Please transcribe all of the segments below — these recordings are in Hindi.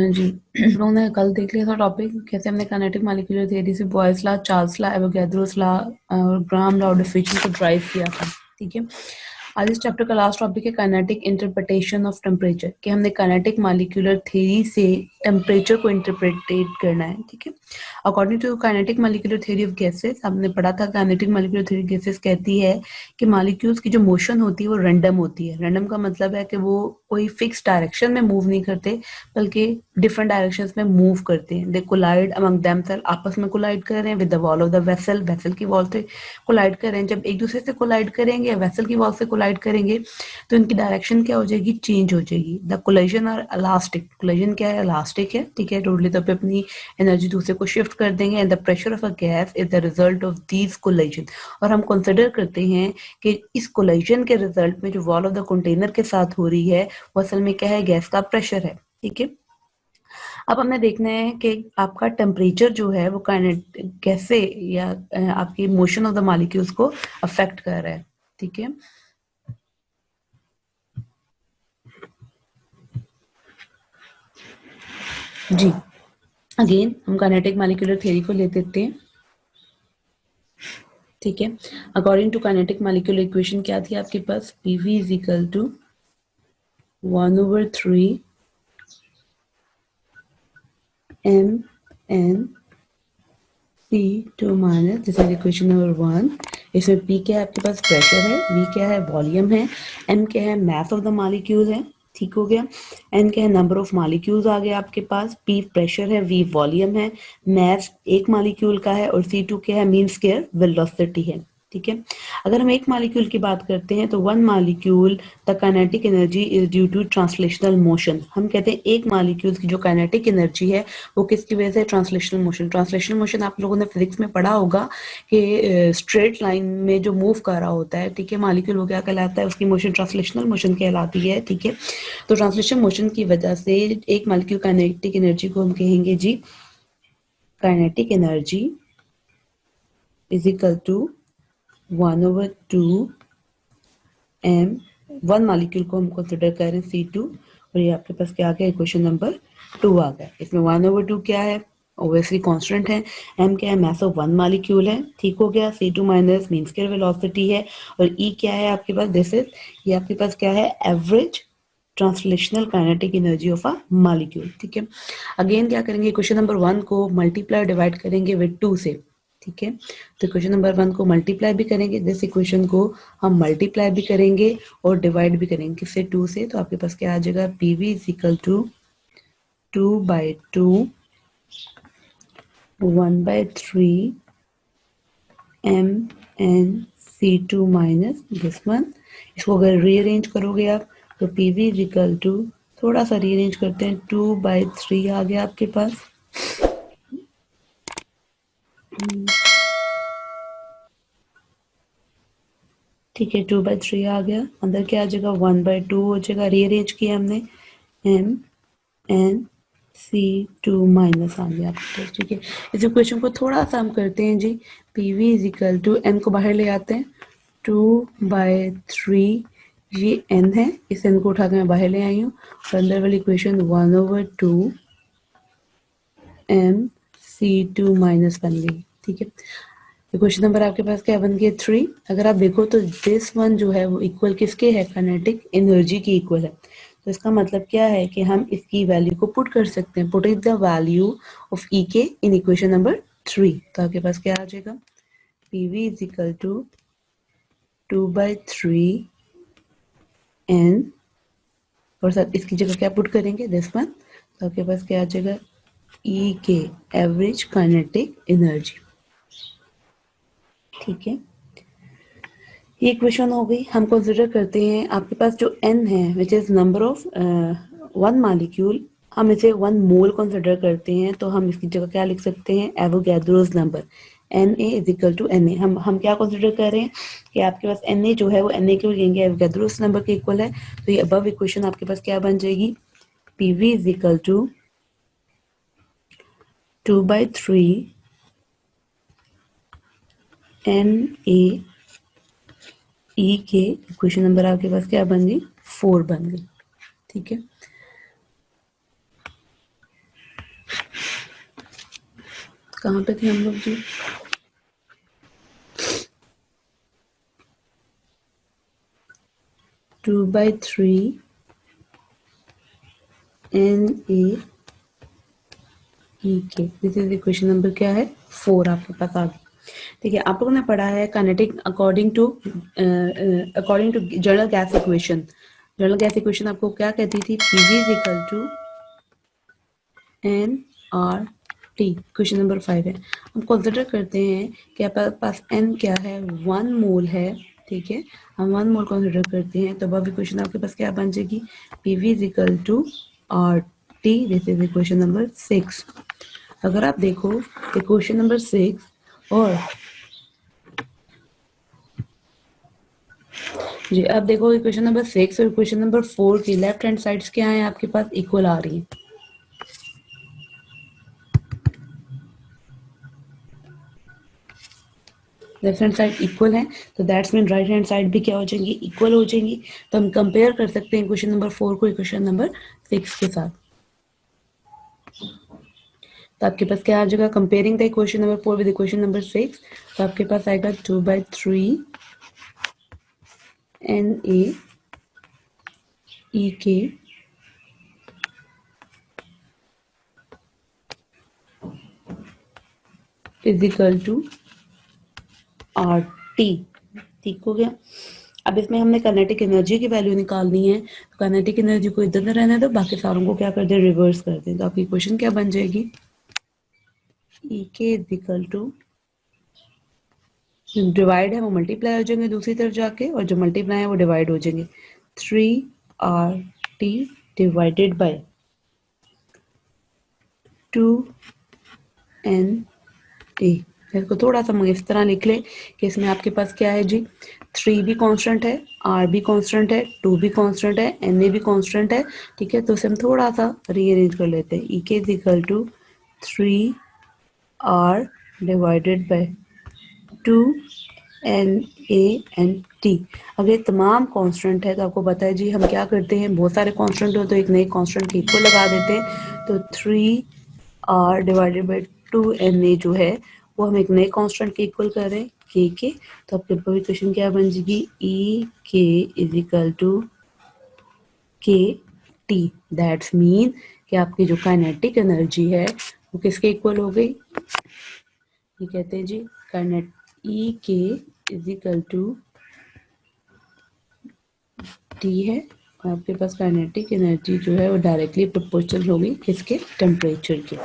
जी हम लोगों ने कल देख लिया था टॉपिक कैसे हमने काइनेटिक मॉलिक्यूलर थियरी से Boyle's law, Charles law, Avogadro's law और ग्राहम लॉ ऑफ डिफ्यूजन को ड्राइव किया था। ठीक है, आज इस चैप्टर का लास्ट टॉपिक है काइनेटिक इंटरप्रिटेशन ऑफ टेम्परेचर, कि हमने काइनेटिक मॉलिक्यूलर थ्योरी से टेम्परेचर को इंटरप्रिटेट करना है। ठीक है, according to kinetic molecular theory of gases, हमने पढ़ा था काइनेटिक मॉलिक्यूलर थ्योरी गैसेस कहती है कि मॉलिक्यूल्स की जो मोशन होती है वो रैंडम होती है। रैंडम का मतलब है कि वो कोई फिक्स डायरेक्शन में मूव नहीं करते, बल्कि डिफरेंट डायरेक्शंस में मूव करते हैं। दे कोलाइड अमंग देमसेल्फ, आपस में कोलाइड कर रहे हैं with the wall of the vessel, vessel की वॉल से कोलाइड कर रहे हैं। जब एक दूसरे से कोलाइड करेंगे, वेसल की वॉल से कोलाइड करेंगे, तो इनकी डायरेक्शन क्या हो जाएगी, चेंज हो जाएगी। The collision are elastic, collision क्या है, इलास्टिक है। ठीक है, टोटली तौर पे अपनी एनर्जी दूसरे को शिफ्ट कर देंगे। And the pressure of a gas is the result of these collision, और हम कंसिडर करते हैं कि इस कोलिजन के रिजल्ट में जो वॉल ऑफ द कंटेनर के साथ हो रही है वो असल में क्या है, गैस का प्रेशर है। ठीक है, अब हमने देखना है कि आपका टेम्परेचर जो है वो कैसे या आपकी मोशन ऑफ द मॉलिक्यूल्स को अफेक्ट कर रहा है। ठीक है, जी अगेन हम काइनेटिक मॉलिक्यूलर थ्योरी को ले लेते हैं। ठीक है, according to kinetic molecular equation क्या थी आपके पास, PV is equal to 1/3 mn P2 minus, this is equation number 1। इसमें P क्या है आपके पास, प्रेशर है, V क्या है, वॉल्यूम है, M क्या है, मास ऑफ द मॉलिक्यूल है। ठीक हो गया, N क्या है, नंबर ऑफ मॉलिक्यूल्स आ गया आपके पास, P प्रेशर है, V वॉल्यूम है, मास एक मॉलिक्यूल का है, और C2 क्या है, मीन स्क्वायर वेलोसिटी है। ठीक है, अगर हम एक मॉलिक्यूल की बात करते हैं तो one molecule the kinetic energy is due to translational motion. हम कहते हैं एक मॉलिक्यूल की जो काइनेटिक एनर्जी है वो किसकी वजह से, ट्रांसलेशनल मोशन। ट्रांसलेशनल मोशन आप लोगों ने फिजिक्स में पढ़ा होगा कि स्ट्रेट लाइन में जो मूव कर रहा होता है, ठीक है, मॉलिक्यूल वो क्या कहलाता है, उसकी मोशन ट्रांसलेशनल मोशन कहलाती है। ठीक है, तो ट्रांसलेशनल मोशन की वजह से एक मॉलिक्यूल काइनेटिक एनर्जी को हम कहेंगे जी, kinetic energy is equal to 1/2 m, one molecule को हम कंसिडर कर रहे हैं C2, और ये आपके पास क्या आ गया, इक्वेशन नंबर 2 आ गया। इसमें 1/2 क्या है, ओब्वियसली कांस्टेंट है, m क्या है, मास ऑफ वन मॉलिक्यूल है। ठीक हो गया, C2 minus mean square velocity है, और E क्या है आपके पास, दिस इज, ये आपके पास क्या है, average translational kinetic energy of a molecule. ठीक है, अगेन क्या करेंगे, क्वेश्चन नंबर 1 को मल्टीप्लाई डिवाइड करेंगे विद 2 से। ठीक है, तो क्वेश्चन नंबर 1 को मल्टीप्लाई भी करेंगे, दिस इक्वेशन को हम मल्टीप्लाई भी करेंगे और डिवाइड भी करेंगे, किससे, 2 से। तो आपके पास क्या आ जाएगा, PV is equal to 2/2 1/3 mnc2 minus this one. इसको अगर रीअरेंज करोगे आप तो पीवी इज इक्वल टू, थोड़ा सा रीअरेंज करते हैं, 2/3 आ गया आपके पास। ठीक है, 2/3 आ गया, अंदर क्या आ जाएगा, 1/2 हो जाएगा, रीअरेंज किया हमने, एम एन C2 माइनस आ गया आपके पास। ठीक है, इस इक्वेशन को थोड़ा सा हम करते हैं जी, PV is equal to, n को बाहर ले आते हैं, 2/3 ये n है, इस n को उठा के मैं बाहर ले आई हूँ, और अंदर वाली इक्वेशन 1/2 mc2 माइनस बन गई। ठीक है, क्वेश्चन नंबर आपके पास क्या बन गया, 3। अगर आप देखो तो दिस वन जो है वो इक्वल किसके है, काइनेटिक एनर्जी की इक्वल है। तो इसका मतलब क्या है कि हम इसकी वैल्यू को पुट कर सकते हैं, put is the value of E K in equation number 3। तो आपके पास क्या आ जाएगा, PV is equal to 2/3 n, और साथ इसकी जगह क्या पुट करेंगे, दिस वन। तो आपके पास क्या आ जाएगा, ई के एवरेज काइनेटिक एनर्जी। ठीक है, ये इक्वेशन हो गई। हम कंसिडर करते हैं आपके पास जो n है which is number of one molecule, हम इसे 1 मोल कंसिडर करते हैं, तो हम इसकी जगह क्या लिख सकते हैं, Avogadro's number, Na is equal to Na। हम क्या कंसिडर कर रहे हैं कि आपके पास Na जो है वो Na क्यों लेंगे, एवोगैड्रोस नंबर के इक्वल है। तो ये अबव इक्वेशन आपके पास क्या बन जाएगी, PV is equal to 2/3 Na E k, equation number आपके पास क्या बन गई, 4 बन गई। ठीक है, कहाँ पे थे हम लोग जी? Two by three N A E K, this is equation number क्या है 4 आपके पास आ गई। ठीक है, आप लोगों ने पढ़ा है kinetic according to general gas equation. General gas equation आपको क्या कहती थी? PV is equal to n R T. Question number 5 है, हम कंसिडर करते हैं कि आपके पास एन क्या है? 1 मोल है। ठीक है, हम 1 मोल कंसिडर करते हैं तो अब इक्वेशन आपके पास क्या बन जाएगी? PV is equal to R T. This is equation number 6। अगर आप देखो इक्वेशन नंबर 6 और जी, अब देखो इक्वेशन नंबर 6 और इक्वेशन नंबर 4 की लेफ्ट हैंड साइड्स क्या है आपके पास? इक्वल आ रही है। लेफ्ट हैंड साइड इक्वल है तो that's mean right hand side भी क्या हो जाएंगी? इक्वल हो जाएंगी। तो हम कंपेयर कर सकते हैं क्वेश्चन नंबर 4 को इक्वेशन नंबर 6 के साथ। तो आपके पास क्या आ जाएगा? Comparing the equation number 4 with equation number 6, तो आपके पास आएगा 2/3 n E k is equal to R T. ठीक हो गया। अब इसमें हमने काइनेटिक एनर्जी की वैल्यू निकालनी है, तो काइनेटिक एनर्जी को इधर में रहने दो, बाकी सारों को क्या कर दे? रिवर्स कर दें। तो आपकी इक्वेशन क्या बन जाएगी? ई के इज इक्वल टू, जो डिवाइड है वो मल्टीप्लाई हो जाएंगे दूसरी तरफ जाके, और जो मल्टीप्लाई है वो डिवाइड हो जाएंगे। 3 RT डिवाइडेड बाय 2NA। इसको थोड़ा सा हम इस तरह लिख ले कि इसमें आपके पास क्या है जी? 3 भी कांस्टेंट है, R भी कांस्टेंट है, 2 भी कांस्टेंट है, NA भी कांस्टेंट है। ठीक है, तो इसे हम थोड़ा सा रीअरेंज कर लेते हैं। E k is equal to 3R divided by 2NA। अगर ये तमाम कांस्टेंट है तो आपको पता है जी हम क्या करते हैं? बहुत सारे कांस्टेंट हो तो एक नए कांस्टेंट के इक्वल लगा देते हैं। तो 3R डिवाइडेड बाय 2NA जो है वो हम एक नए कांस्टेंट के इक्वल कर रहे हैं, के। तो आपके पास इक्वेशन क्या बन जाएगी? ई के इज इक्वल टू के टी। दैट्स मीन कि आपकी जो काइनेटिक एनर्जी है वो किसके इक्वल हो गई? ये कहते हैं जी काइनेट ई k is equal to T है, और आपके पास काइनेटिक एनर्जी जो है वो डायरेक्टली प्रोपोर्शनल होगी किसके? टेम्परेचर के।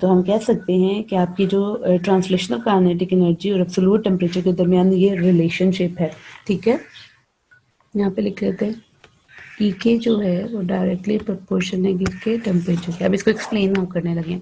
तो हम कह सकते हैं कि आपकी जो ट्रांसलेशनल काइनेटिक एनर्जी और एब्सोल्यूट टेम्परेचर के दरमियान ये रिलेशनशिप है। ठीक है, यहाँ पे लिख लेते हैं ई के जो है वो डायरेक्टली प्रोपोर्शन है किसके? टेम्परेचर के। अब इसको एक्सप्लेन हम करने लगे।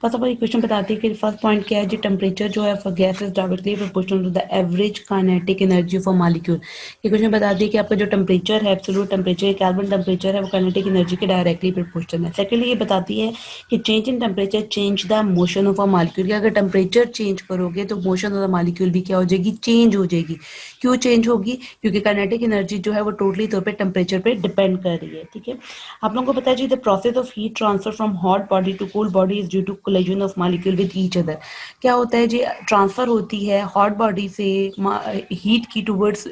फर्स्ट ऑफ ऑल क्वेश्चन बताती है कि फर्स्ट पॉइंट क्या है जी? टेम्परेचर जो है for gas is directly proportional to the average kinetic energy for molecule. ये क्वेश्चन बताती है कि आपका जो टेम्परेचर है, एब्सोल्यूट टेम्परेचर, कार्बन टेम्परेचर है, वो काइनेटिक एनर्जी के डायरेक्टली प्रोपोर्शनल है। सेकेंडली ये बताती है कि change in temperature change the motion of a molecule. अगर टेम्परेचर चेंज करोगे तो मोशन ऑफ द मॉलिक्यूल भी क्या हो जाएगी? चेंज हो जाएगी। क्यों चेंज होगी? क्योंकि काइनेटिक एनर्जी जो है वो टोटली तौर पे टेम्परेचर पे डिपेंड कर रही है। ठीक है, आप लोगों को पता है जी the process of heat transfer from hot body to cool body is due to collision of molecule with each other. क्या होता है जी? ट्रांसफर होती है हॉट बॉडी से हीट की टूवर्ड्स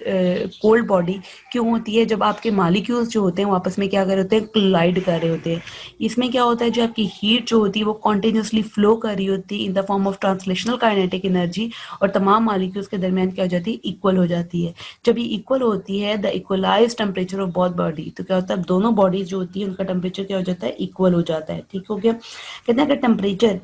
कोल्ड बॉडी। क्यों होती है? जब आपके मॉलिक्यूल्स जो होते हैं वो आपस में क्या कर रहे होते हैं? कोलाइड कर रहे होते हैं। इसमें क्या होता है? जो आपकी हीट जो होती है वो कॉन्टिन्यूसली फ्लो कर रही होती है in the form of translational kinetic energy, और तमाम मॉलिक्यूल्स के दरमियान क्या हो जाती है? इक्वल हो जाती है। जब ये इक्वल होती है the equalise temperature of both body, तो क्या होता है? दोनों बॉडीज जो होती है उनका टेम्परेचर क्या हो जाता है? इक्वल हो जाता है। ठीक हो गया। कहते हैं अगर टेम्परेचर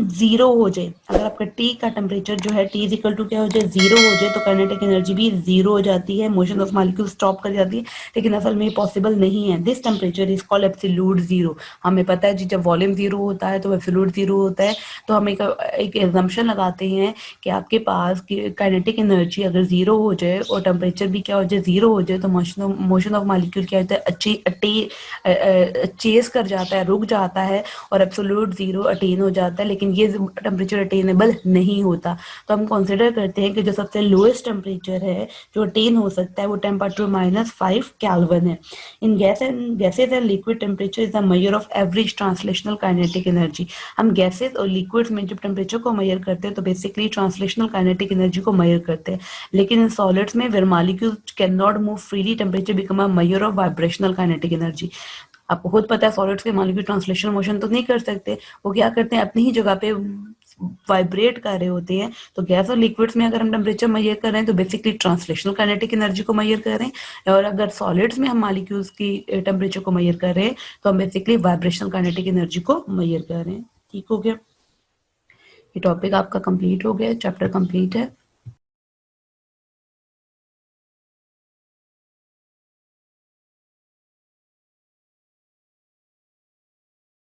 जीरो हो जाए, अगर आपका टी का टेम्परेचर जो है टी इज इक्वल टू क्या हो जाए? जीरो हो जाए, तो काइनेटिक एनर्जी भी जीरो हो जाती है, मोशन ऑफ मॉलिक्यूल स्टॉप कर जाती है। लेकिन असल में पॉसिबल नहीं है। This temperature is called absolute zero. हमें पता है जी जब वॉल्यूम जीरो होता है तो एब्सोल्यूट जीरो होता है। तो हम एक एजम्पशन लगाते हैं कि आपके पास काइनेटिक एनर्जी अगर जीरो हो जाए और टेम्परेचर भी क्या हो जाए? जीरो हो जाए, तो मोशन ऑफ मॉलिक्यूल क्या होता है? चेस कर जाता है, रुक जाता है, और एब्सोल्यूट जीरो अटेन हो जाता है, लेकिन ये टेम्परेचर अटेनेबल नहीं होता। तो हम कंसिडर करते हैं कि जो सबसे लोएस्ट टेम्परेचर है जो अटेन हो सकता है वो टेम्परेचर -5 केल्विन है। In gases and liquid temperature is the measure of average translational kinetic energy. हम गैसेज और लिक्विड्स में जब टेम्परेचर को मेजर करते हैं तो बेसिकली ट्रांसलेशनल काइनेटिक एनर्जी को मेजर करते हैं, लेकिन इन सॉलिड्स में where molecules can not move freely temperature become a measure of vibrational kinetic energy. आपको खुद पता है सॉलिड्स के मॉलिक्यूल ट्रांसलेशनल मोशन तो नहीं कर सकते, वो क्या करते हैं अपनी ही जगह पे वाइब्रेट कर रहे होते हैं। तो गैस और लिक्विड्स में अगर हम टेम्परेचर मेजर कर रहे हैं तो बेसिकली ट्रांसलेशनल काइनेटिक एनर्जी को मेजर कर रहे हैं, और अगर सॉलिड्स में हम मॉलिक्यूल्स की टेम्परेचर को मेजर कर रहे हैं तो हम बेसिकली वाइब्रेशनल काइनेटिक एनर्जी को मेजर कर रहे हैं। ठीक हो गया, ये टॉपिक आपका कंप्लीट हो गया, चैप्टर कंप्लीट है।